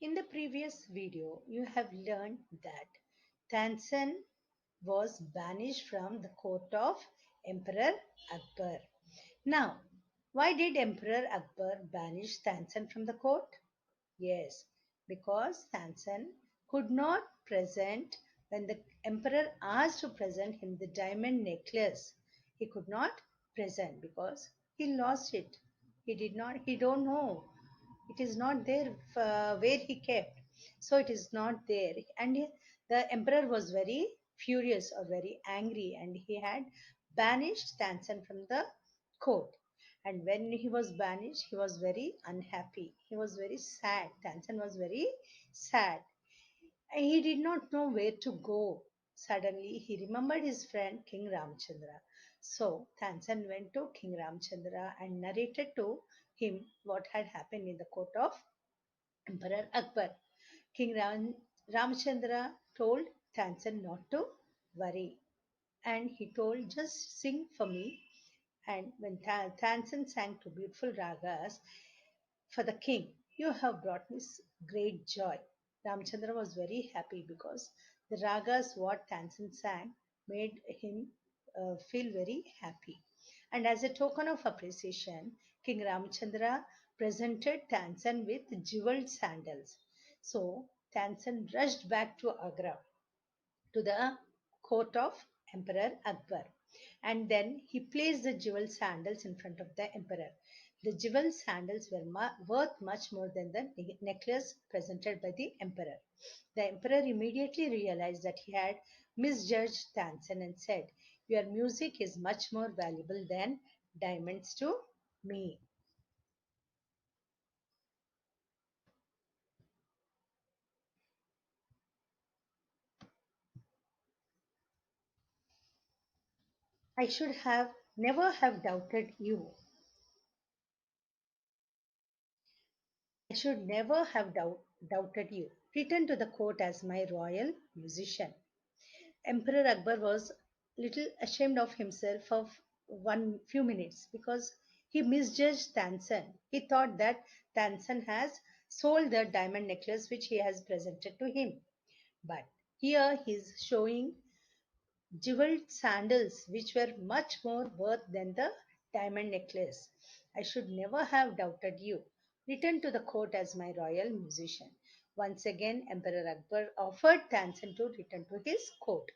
In the previous video, you have learned that Tansen was banished from the court of Emperor Akbar. Now, why did Emperor Akbar banish Tansen from the court? Yes, because Tansen could not present when the emperor asked to present him the diamond necklace. He could not present because he lost it. He don't know. It is not there where he kept. So it is not there. And the emperor was very furious or very angry, and he had banished Tansen from the court. And when he was banished, he was very unhappy. He was very sad. Tansen was very sad. And he did not know where to go. Suddenly, he remembered his friend King Ramchandra. So, Tansen went to King Ramchandra and narrated to him what had happened in the court of Emperor Akbar. Ramchandra told Tansen not to worry, and he told, just sing for me. And when Tansen sang two beautiful ragas for the king, you have brought me great joy. Ramchandra was very happy because the ragas what Tansen sang made him feel very happy. And as a token of appreciation, King Ramchandra presented Tansen with jeweled sandals. So Tansen rushed back to Agra to the court of Emperor Akbar. And then he placed the jewel sandals in front of the emperor. The jewel sandals were worth much more than the necklace presented by the emperor. The emperor immediately realized that he had misjudged Tansen and said, "Your music is much more valuable than diamonds to me." I should have never have doubted you. I should never have doubted you. Return to the court as my royal musician. Emperor Akbar was little ashamed of himself for one few minutes because he misjudged Tansen. He thought that Tansen has sold the diamond necklace which he has presented to him. But here he is showing jeweled sandals which were much more worth than the diamond necklace. I should never have doubted you. Return to the court as my royal musician. Once again, Emperor Akbar offered Tansen to return to his court.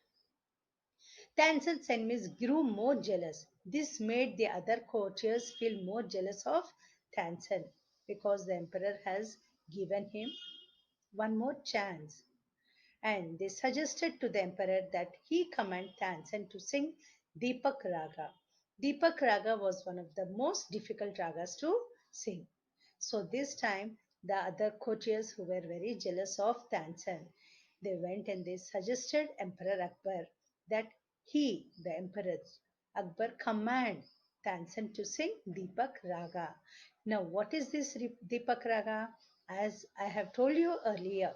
Tansen's enemies grew more jealous. This made the other courtiers feel more jealous of Tansen because the emperor has given him one more chance. And they suggested to the emperor that he command Tansen to sing Deepak Raga. Deepak Raga was one of the most difficult ragas to sing. So this time, the other courtiers who were very jealous of Tansen, they went and they suggested Emperor Akbar that he, the emperor Akbar, command Tansen to sing Deepak Raga. Now, what is this Deepak Raga? As I have told you earlier,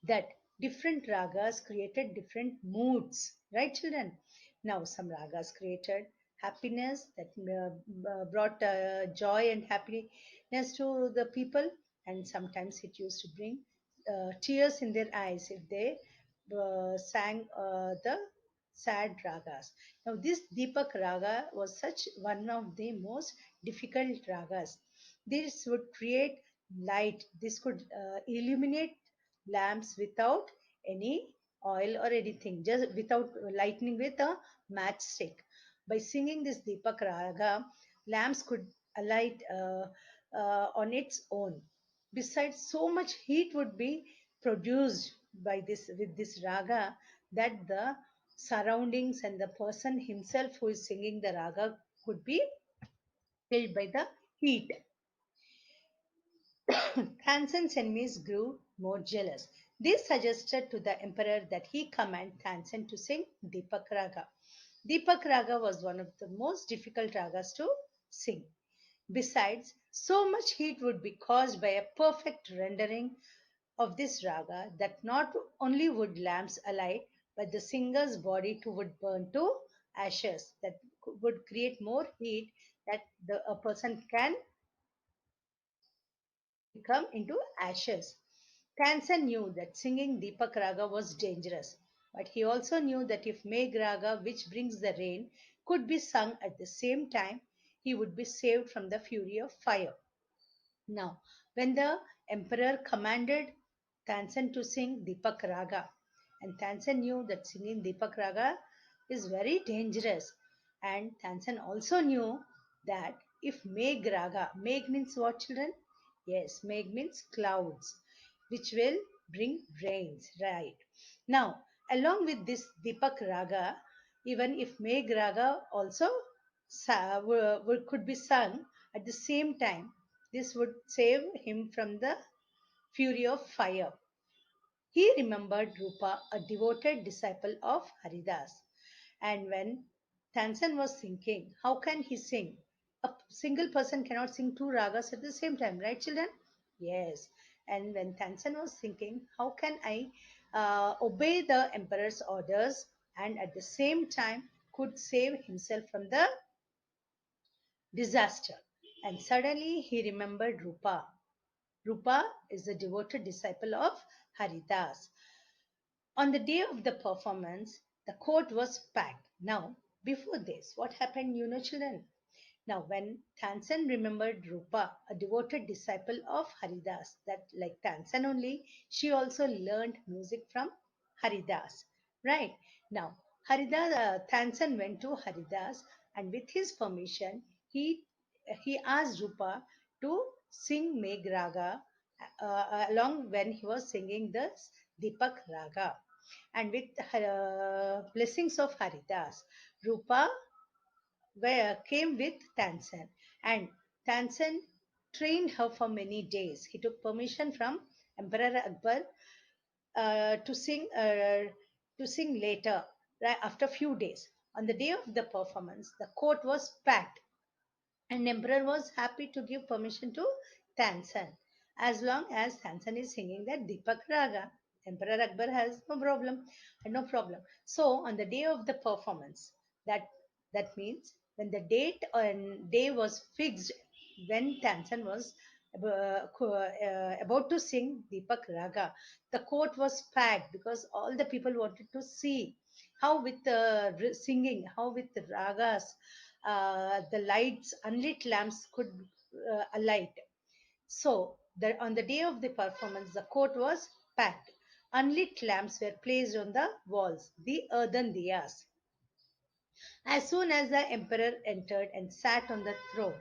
that different ragas created different moods, right, children? Now, some ragas created happiness that brought joy and happiness to the people, and sometimes it used to bring tears in their eyes if they sang the sad ragas. Now, this Deepak Raga was such one of the most difficult ragas. This would create light, this could illuminate lamps without any oil or anything, just without lightning with a matchstick. By singing this Deepak Raga, lamps could alight on its own. Besides, so much heat would be produced by this with this raga that the surroundings and the person himself who is singing the raga could be killed by the heat. Tansen's enemies grew more jealous. They suggested to the emperor that he command Tansen to sing Deepak Raga. Deepak Raga was one of the most difficult ragas to sing. Besides, so much heat would be caused by a perfect rendering of this raga that not only would lamps alight, but the singer's body too would burn to ashes. That would create more heat that a person can become into ashes. Tansen knew that singing Deepak Raga was dangerous, but he also knew that if Megh Raga, which brings the rain, could be sung at the same time, he would be saved from the fury of fire. Now, when the emperor commanded Tansen to sing Deepak Raga, and Tansen knew that singing Deepak Raga is very dangerous, and Tansen also knew that if Megh Raga, Megh means what, children? Yes, Megh means clouds, which will bring rains, right? Now, along with this Deepak Raga, even if Megh Raga also could be sung at the same time, this would save him from the fury of fire. He remembered Rupa, a devoted disciple of Haridas. And when Tansen was thinking, how can he sing? A single person cannot sing two ragas at the same time, right, children? Yes. And when Tansen was thinking, how can I obey the emperor's orders and at the same time could save himself from the disaster? And suddenly he remembered Rupa. Rupa is a devoted disciple of Haridas. On the day of the performance, the court was packed. Now, before this, what happened, children? Now, when Tansen remembered Rupa, a devoted disciple of Haridas, that like Tansen only, she also learned music from Haridas. Right? Now, Tansen went to Haridas, and with his permission, he asked Rupa to sing Megh Raga along when he was singing the Deepak Raga. And with blessings of Haridas, Rupa came with Tansen, and Tansen trained her for many days. He took permission from Emperor Akbar uh, to sing uh, to sing later, right after few days. On the day of the performance, the court was packed, and Emperor was happy to give permission to Tansen as long as Tansen is singing that Deepak Raga. Emperor Akbar has no problem. So on the day of the performance, that that means when the date and day was fixed, when Tansen was about to sing Deepak Raga, the court was packed because all the people wanted to see how with the singing, how with the ragas, the lights, unlit lamps could alight. So, on the day of the performance, the court was packed. Unlit lamps were placed on the walls, the earthen diyas. As soon as the emperor entered and sat on the throne,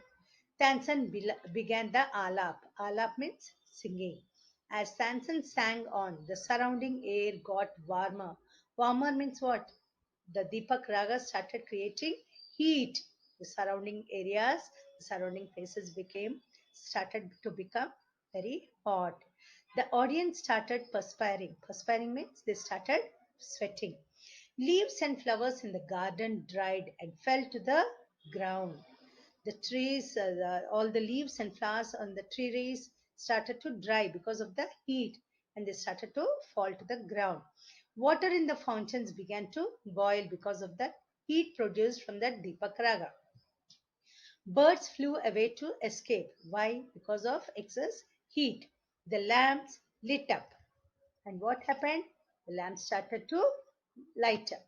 Tansen began the alap. Alap means singing. As Tansen sang on, the surrounding air got warmer. Warmer means what? The Deepak Raga started creating heat. The surrounding areas, the surrounding places started to become very hot. The audience started perspiring. Perspiring means they started sweating. Leaves and flowers in the garden dried and fell to the ground. The trees, all the leaves and flowers on the trees started to dry because of the heat, and they started to fall to the ground. Water in the fountains began to boil because of the heat produced from that Deepak Raga. Birds flew away to escape. Why? Because of excess heat. The lamps lit up. And what happened? The lamps started to light up.